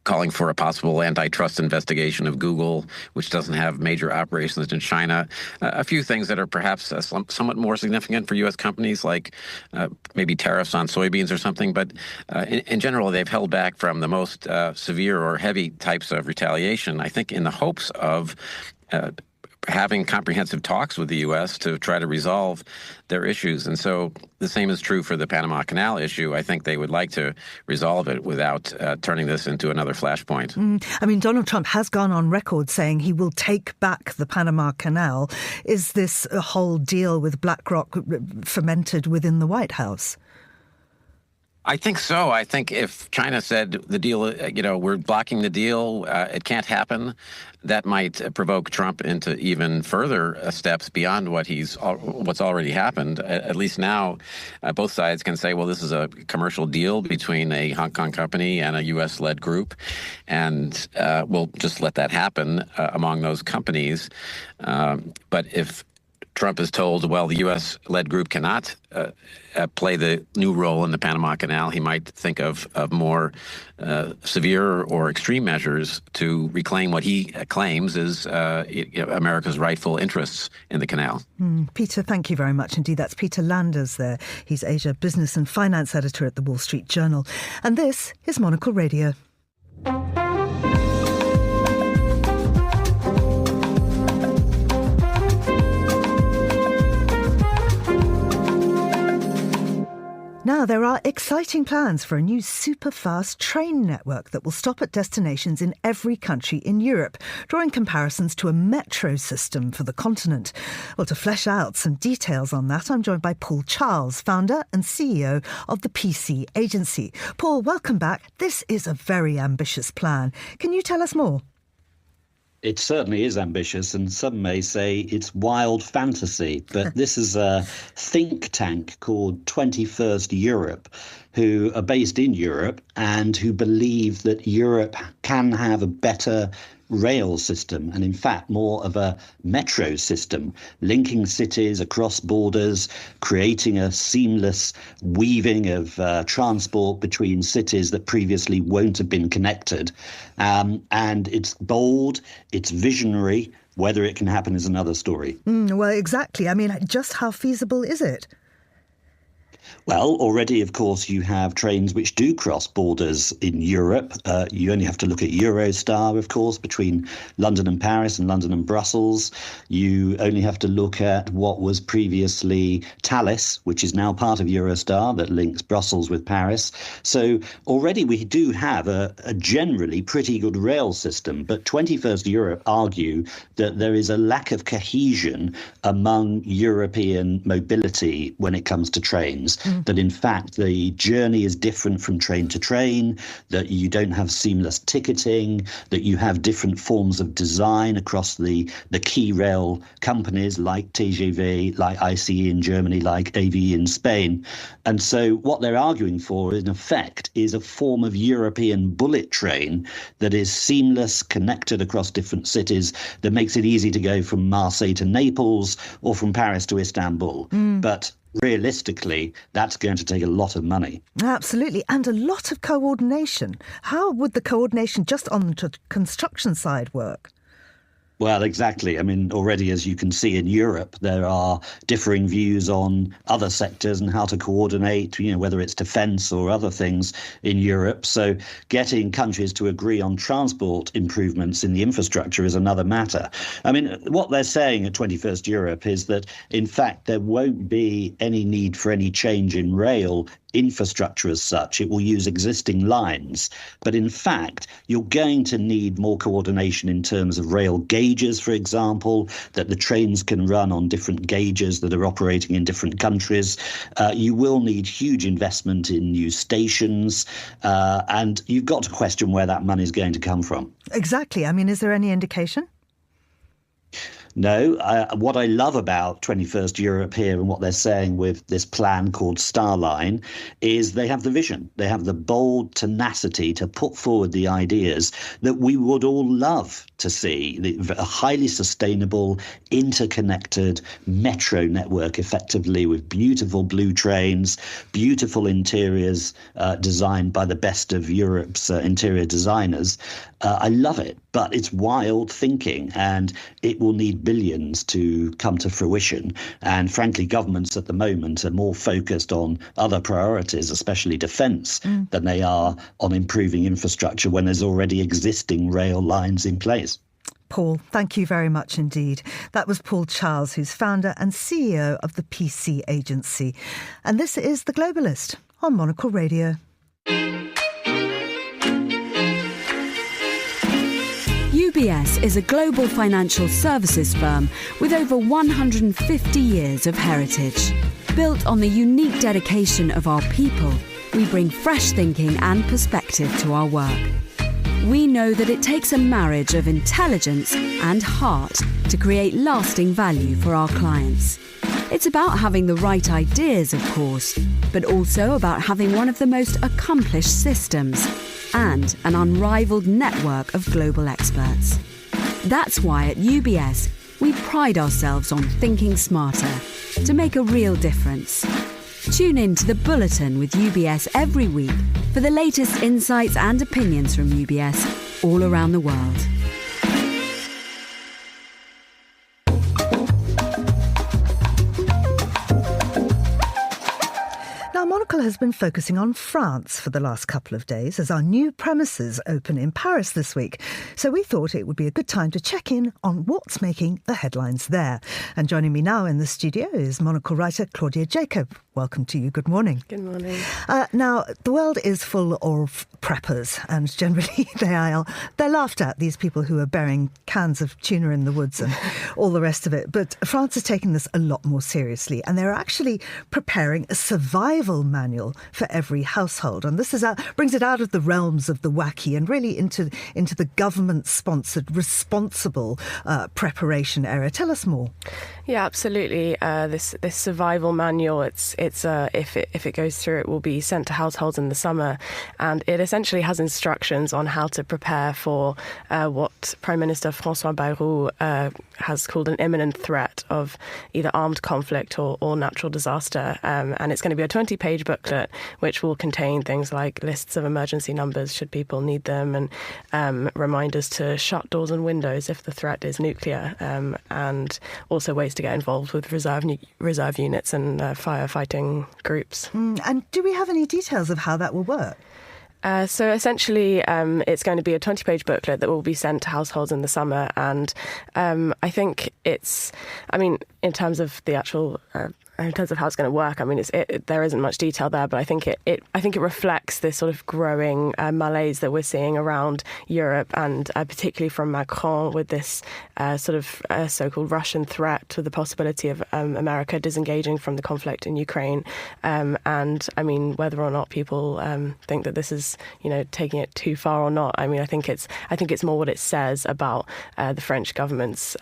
calling for a possible antitrust investigation of Google, which doesn't have major operations in China. A few things that are perhaps somewhat more significant for U.S. companies, like maybe tariffs on soybeans or something. But in general, they've held back from the most severe or heavy types of retaliation, I think in the hopes of having comprehensive talks with the U.S. to try to resolve their issues. And so the same is true for the Panama Canal issue. I think they would like to resolve it without turning this into another flashpoint. I mean, Donald Trump has gone on record saying he will take back the Panama Canal. Is this a whole deal with BlackRock fermented within the White House? I think so. I think if China said the deal, we're blocking the deal, it can't happen, that might provoke Trump into even further steps beyond what's already happened. At least now, both sides can say, well, this is a commercial deal between a Hong Kong company and a U.S.-led group, and we'll just let that happen among those companies. But if Trump is told, well, the U.S.-led group cannot play the new role in the Panama Canal, he might think of more severe or extreme measures to reclaim what he claims is America's rightful interests in the canal. Peter, thank you very much indeed. That's Peter Landers there. He's Asia Business and Finance Editor at the Wall Street Journal. And this is Monocle Radio. Now, there are exciting plans for a new super-fast train network that will stop at destinations in every country in Europe, drawing comparisons to a metro system for the continent. Well, to flesh out some details on that, I'm joined by Paul Charles, founder and CEO of the PC Agency. Paul, welcome back. This is a very ambitious plan. Can you tell us more? It certainly is ambitious, and some may say it's wild fantasy. But this is a think tank called 21st Europe, who are based in Europe and who believe that Europe can have a better rail system, and in fact more of a metro system, linking cities across borders, creating a seamless weaving of transport between cities that previously won't have been connected. And it's bold, it's visionary. Whether it can happen is another story. Well, exactly. I mean, just how feasible is it? Well, already, of course, you have trains which do cross borders in Europe. You only have to look at Eurostar, of course, between London and Paris and London and Brussels. You only have to look at what was previously Thalys, which is now part of Eurostar, that links Brussels with Paris. So already we do have a generally pretty good rail system. But 21st Europe argue that there is a lack of cohesion among European mobility when it comes to trains. That in fact the journey is different from train to train, that you don't have seamless ticketing, that you have different forms of design across the key rail companies like TGV, like ICE in Germany, like AVE in Spain. And so what they're arguing for, in effect, is a form of European bullet train that is seamless, connected across different cities, that makes it easy to go from Marseille to Naples or from Paris to Istanbul. But realistically, that's going to take a lot of money. Absolutely. And a lot of coordination. How would the coordination just on the construction side work? Well, exactly. I mean, already, as you can see in Europe, there are differing views on other sectors and how to coordinate, whether it's defence or other things in Europe. So getting countries to agree on transport improvements in the infrastructure is another matter. I mean, what they're saying at 21st Europe is that, in fact, there won't be any need for any change in rail infrastructure as such. It will use existing lines. But in fact, you're going to need more coordination in terms of rail gauges, for example, that the trains can run on different gauges that are operating in different countries. You will need huge investment in new stations. And you've got to question where that money is going to come from. Exactly. I mean, is there any indication? No, what I love about 21st Europe here and what they're saying with this plan called Starline is they have the vision. They have the bold tenacity to put forward the ideas that we would all love to see. A highly sustainable, interconnected metro network, effectively, with beautiful blue trains, beautiful interiors designed by the best of Europe's interior designers. I love it, but it's wild thinking, and it will need billions to come to fruition. And frankly, governments at the moment are more focused on other priorities, especially defence, than they are on improving infrastructure when there's already existing rail lines in place. Paul, thank you very much indeed. That was Paul Charles, who's founder and CEO of the PC Agency. And this is The Globalist on Monocle Radio. UBS is a global financial services firm with over 150 years of heritage. Built on the unique dedication of our people, we bring fresh thinking and perspective to our work. We know that it takes a marriage of intelligence and heart to create lasting value for our clients. It's about having the right ideas, of course, but also about having one of the most accomplished systems and an unrivaled network of global experts. That's why at UBS, we pride ourselves on thinking smarter to make a real difference. Tune in to The Bulletin with UBS every week for the latest insights and opinions from UBS all around the world. Now, Monocle has been focusing on France for the last couple of days as our new premises open in Paris this week. So we thought it would be a good time to check in on what's making the headlines there. And joining me now in the studio is Monocle writer Claudia Jacob. Welcome to you. Good morning. Good morning. Now, the world is full of preppers, and generally they're laughed at, these people who are burying cans of tuna in the woods and all the rest of it. But France is taking this a lot more seriously, and they're actually preparing a survival manual for every household. And this brings it out of the realms of the wacky and really into the government-sponsored, responsible preparation area. Tell us more. Yeah, absolutely. This survival manual, if it goes through, it will be sent to households in the summer, and it essentially has instructions on how to prepare for what Prime Minister François Bayrou has called an imminent threat of either armed conflict or natural disaster. And it's going to be a 20-page booklet which will contain things like lists of emergency numbers should people need them, and reminders to shut doors and windows if the threat is nuclear, and also ways to get involved with reserve units and firefighting groups. And do we have any details of how that will work? So essentially, it's going to be a 20-page booklet that will be sent to households in the summer. And I think in terms of the actual... in terms of how it's going to work, there isn't much detail there, but I think it reflects this sort of growing malaise that we're seeing around Europe, and particularly from Macron, with this sort of so-called Russian threat to the possibility of America disengaging from the conflict in Ukraine. And whether or not people think that this is taking it too far or not, I think it's more what it says about the French government's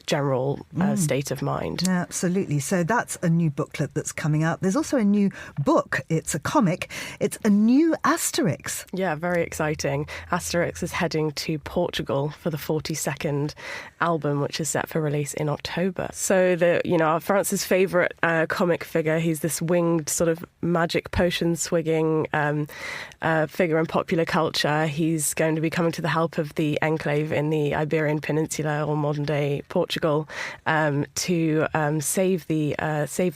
general state of mind. Absolutely. So that's a new booklet that's coming out. There's also a new book. It's a comic. It's a new Asterix. Yeah, very exciting. Asterix is heading to Portugal for the 42nd album, which is set for release in October. So France's favourite comic figure, he's this winged sort of magic potion swigging figure in popular culture. He's going to be coming to the help of the enclave in the Iberian Peninsula, or modern day Portugal, to save the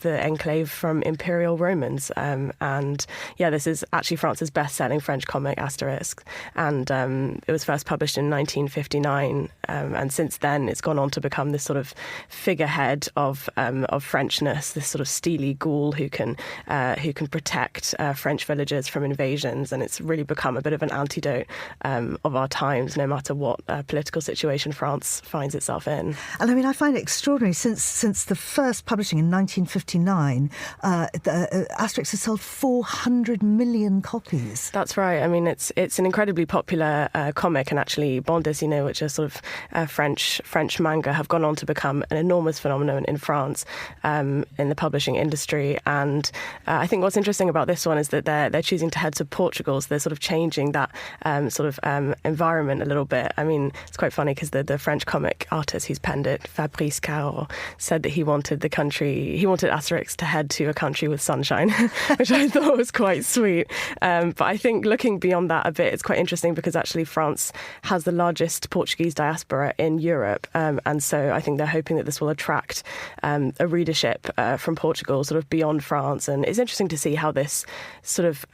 enclave from Imperial Romans. This is actually France's best-selling French comic, Asterix, and it was first published in 1959, and since then it's gone on to become this sort of figurehead of Frenchness, this sort of steely ghoul who can protect French villages from invasions, and it's really become a bit of an antidote of our times, no matter what political situation France finds itself in. And I find it extraordinary since the first publishing in 1959. 1959, Asterix has sold 400 million copies. That's right. I mean, it's an incredibly popular comic, and actually bande dessinée, which are sort of French manga, have gone on to become an enormous phenomenon in France in the publishing industry. And I think what's interesting about this one is that they're choosing to head to Portugal, so they're sort of changing that environment a little bit. I mean, it's quite funny because the French comic artist who's penned it, Fabrice Caro, said that he wanted Asterix to head to a country with sunshine, which I thought was quite sweet. But I think looking beyond that a bit, it's quite interesting because actually France has the largest Portuguese diaspora in Europe. And so I think they're hoping that this will attract a readership from Portugal sort of beyond France. And it's interesting to see how this sort of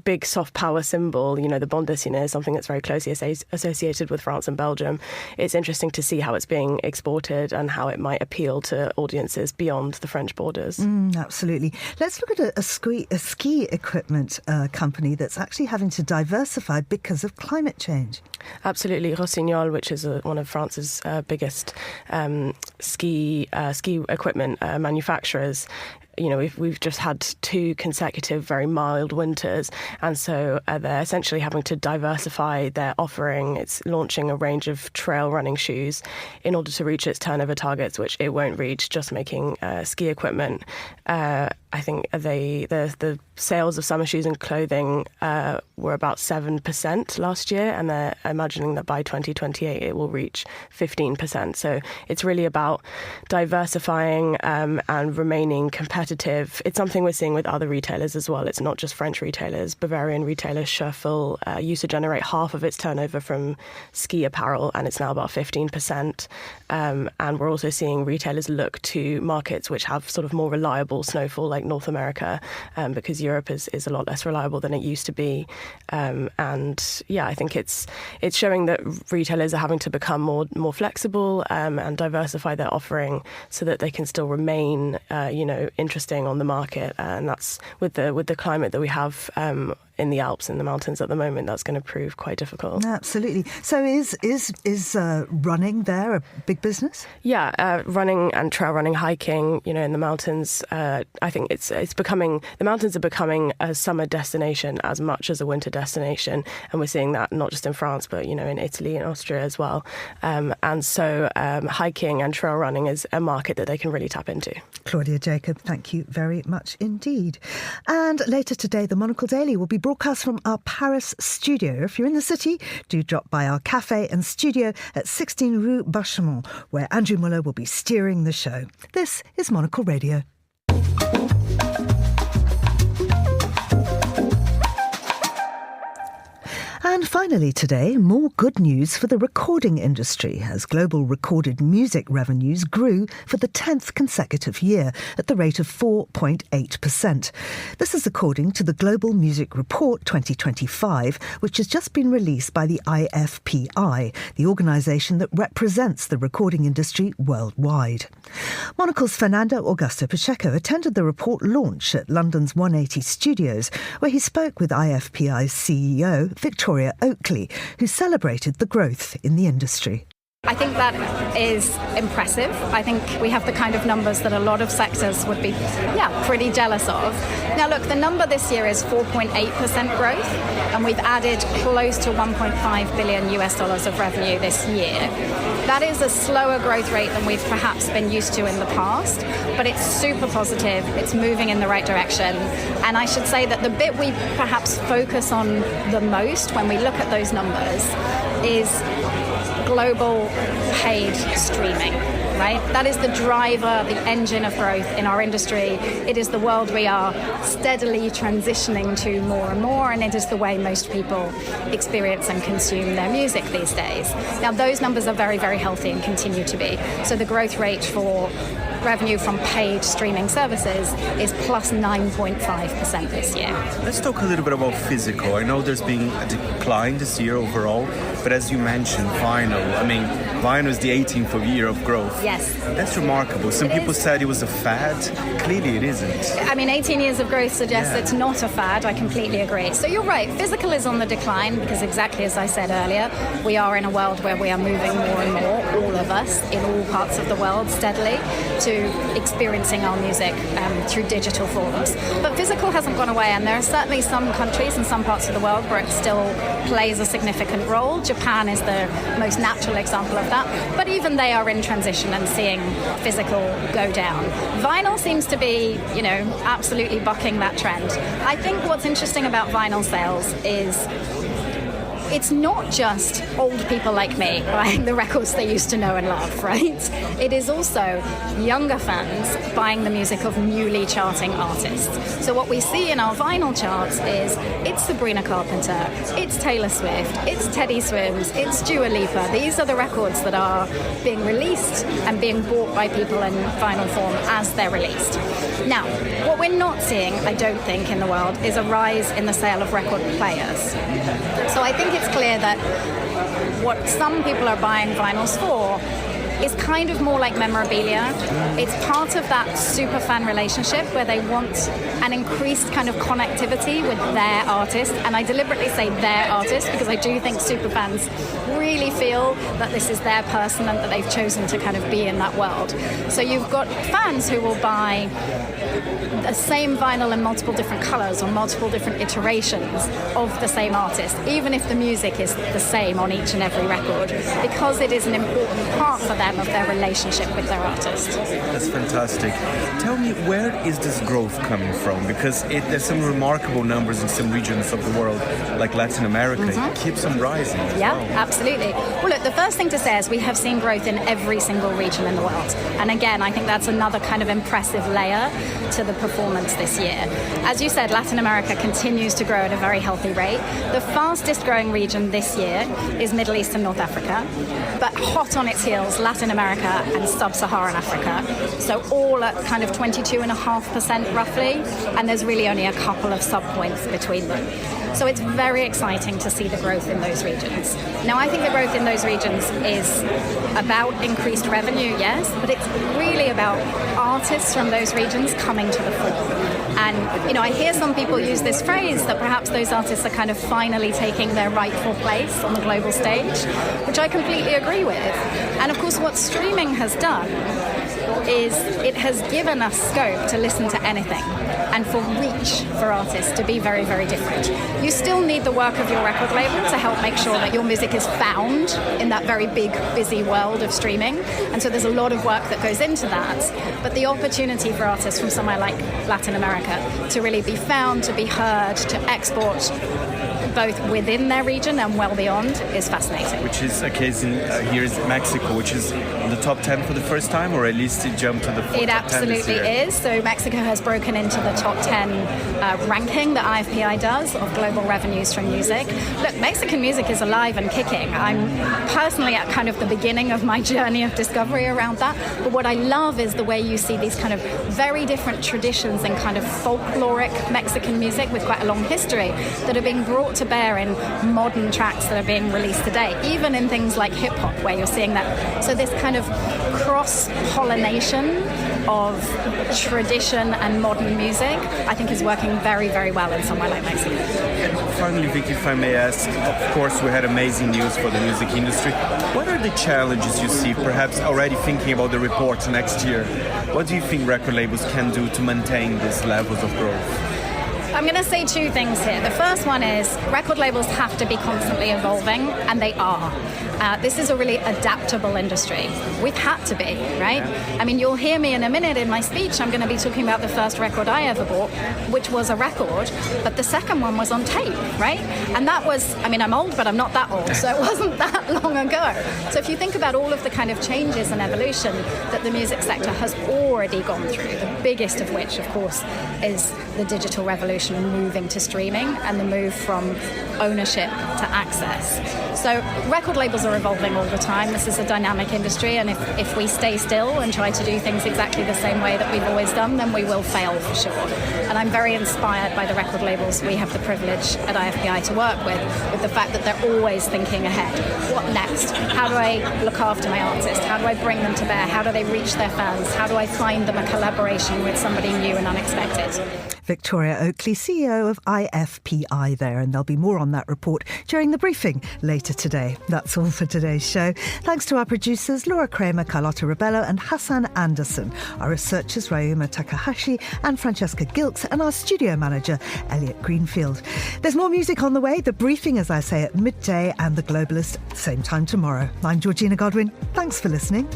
big soft power symbol, you know, the bande dessinée is something that's very closely associated with France and Belgium. It's interesting to see how it's being exported and how it might appeal to audiences beyond the French borders. Absolutely. Let's look at a ski equipment company that's actually having to diversify because of climate change. Absolutely. Rossignol, which is one of France's biggest ski equipment manufacturers. You know, we've just had 2 consecutive very mild winters, and so they're essentially having to diversify their offering. It's launching a range of trail running shoes in order to reach its turnover targets, which it won't reach just making ski equipment. I think the sales of summer shoes and clothing were about 7% last year, and they're imagining that by 2028 it will reach 15%. So it's really about diversifying and remaining competitive. It's something we're seeing with other retailers as well. It's not just French retailers. Bavarian retailer Schöffel used to generate half of its turnover from ski apparel, and it's now about 15%. And we're also seeing retailers look to markets which have sort of more reliable snowfall, like North America, because Europe is a lot less reliable than it used to be. And yeah, I think it's showing that retailers are having to become more flexible and diversify their offering so that they can still remain, interesting on the market. And that's with the climate that we have in the Alps, in the mountains at the moment, that's going to prove quite difficult. Absolutely. So is running there a big business? Yeah, running and trail running, hiking, in the mountains. I think the mountains are becoming a summer destination as much as a winter destination, and we're seeing that not just in France, but in Italy and Austria as well. And so hiking and trail running is a market that they can really tap into. Claudia Jacob, thank you very much indeed. And later today, the Monocle Daily will be broadcast from our Paris studio. If you're in the city, do drop by our cafe and studio at 16 Rue Bachemont, where Andrew Muller will be steering the show. This is Monocle Radio. And finally today, more good news for the recording industry as global recorded music revenues grew for the 10th consecutive year at the rate of 4.8%. This is according to the Global Music Report 2025, which has just been released by the IFPI, the organisation that represents the recording industry worldwide. Monocle's Fernando Augusto Pacheco attended the report launch at London's 180 Studios, where he spoke with IFPI's CEO, Victoria Oakley, who celebrated the growth in the industry. I think that is impressive. I think we have the kind of numbers that a lot of sectors would be, pretty jealous of. Now, look, the number this year is 4.8% growth, and we've added close to $1.5 billion of revenue this year. That is a slower growth rate than we've perhaps been used to in the past, but it's super positive. It's moving in the right direction. And I should say that the bit we perhaps focus on the most when we look at those numbers is global paid streaming, right? That is the driver, the engine of growth in our industry. It is the world we are steadily transitioning to more and more, and it is the way most people experience and consume their music these days. Now, those numbers are very, very healthy and continue to be. So the growth rate for revenue from paid streaming services is plus 9.5% this year. Let's talk a little bit about physical. I know there's been a decline this year overall, but as you mentioned, vinyl is the 18th year of growth. Yes. That's remarkable. Some people said it was a fad. Clearly it isn't. 18 years of growth suggests it's not a fad. I completely agree. So you're right. Physical is on the decline because exactly as I said earlier, we are in a world where we are moving more and more, all of us, in all parts of the world steadily, to to experiencing our music through digital forms. But physical hasn't gone away, and there are certainly some countries and some parts of the world where it still plays a significant role. Japan is the most natural example of that, but even they are in transition and seeing physical go down. Vinyl seems to be, absolutely bucking that trend. I think what's interesting about vinyl sales is it's not just old people like me buying the records they used to know and love, right? It is also younger fans buying the music of newly charting artists. So what we see in our vinyl charts is it's Sabrina Carpenter, it's Taylor Swift, it's Teddy Swims, it's Dua Lipa. These are the records that are being released and being bought by people in vinyl form as they're released. Now, what we're not seeing, I don't think, in the world is a rise in the sale of record players. So I think it's clear that what some people are buying vinyls for is kind of more like memorabilia. It's part of that super fan relationship where they want an increased kind of connectivity with their artist. And I deliberately say their artist because I do think super fans really feel that this is their person and that they've chosen to kind of be in that world. So you've got fans who will buy the same vinyl in multiple different colors or multiple different iterations of the same artist, even if the music is the same on each and every record, because it is an important part for them of their relationship with their artist. That's fantastic. Tell me, where is this growth coming from? Because there's some remarkable numbers in some regions of the world, like Latin America. Mm-hmm. It keeps on rising. Yeah, absolutely. Well, look, the first thing to say is we have seen growth in every single region in the world. And again, I think that's another kind of impressive layer to the performance this year. As you said, Latin America continues to grow at a very healthy rate. The fastest growing region this year is Middle East and North Africa, but hot on its heels, Latin America and Sub-Saharan Africa. So all at kind of 22.5% roughly, and there's really only a couple of sub-points between them. So it's very exciting to see the growth in those regions. Now, I think the growth in those regions is about increased revenue, yes, but it's really about artists from those regions coming to the fore. And, I hear some people use this phrase that perhaps those artists are kind of finally taking their rightful place on the global stage, which I completely agree with. And of course, what streaming has done is it has given us scope to listen to anything and for reach for artists to be very, very different. You still need the work of your record label to help make sure that your music is found in that very big, busy world of streaming. And so there's a lot of work that goes into that. But the opportunity for artists from somewhere like Latin America to really be found, to be heard, to export both within their region and well beyond is fascinating. Which is a case here is Mexico, which is in the top 10 for the first time, or at least it jumped to the top 10 It absolutely is. So Mexico has broken into the top 10 ranking that IFPI does of global revenues from music. Look, Mexican music is alive and kicking. I'm personally at kind of the beginning of my journey of discovery around that. But what I love is the way you see these kind of very different traditions and kind of folkloric Mexican music with quite a long history that are being brought to bear in modern tracks that are being released today, even in things like hip hop, where you're seeing that. So this kind of cross-pollination of tradition and modern music, I think is working very, very well in somewhere like Mexico. And finally, Vicky, if I may ask, of course, we had amazing news for the music industry. What are the challenges you see, perhaps already thinking about the report next year? What do you think record labels can do to maintain these levels of growth? I'm going to say two things here. The first one is record labels have to be constantly evolving, and they are. This is a really adaptable industry. We've had to be, right? I mean, you'll hear me in a minute in my speech. I'm going to be talking about the first record I ever bought, which was a record, but the second one was on tape, right? And that was, I mean, I'm old, but I'm not that old, so it wasn't that long ago. So if you think about all of the kind of changes and evolution that the music sector has already gone through, the biggest of which, of course, is the digital revolution moving to streaming and the move from ownership to access. So record labels are evolving all the time. This is a dynamic industry, and if we stay still and try to do things exactly the same way that we've always done, then we will fail for sure. And I'm very inspired by the record labels we have the privilege at IFPI to work with the fact that they're always thinking ahead. What next? How do I look after my artist? How do I bring them to bear? How do they reach their fans? How do I find them a collaboration with somebody new and unexpected? Victoria Oakley, CEO of IFPI there, and there'll be more on that report during the briefing later today. That's all for today's show. Thanks to our producers, Laura Kramer, Carlotta Rebello and Hassan Anderson. Our researchers, Ryuma Takahashi and Francesca Gilks, and our studio manager, Elliot Greenfield. There's more music on the way. The Briefing, as I say, at midday, and The Globalist, same time tomorrow. I'm Georgina Godwin. Thanks for listening.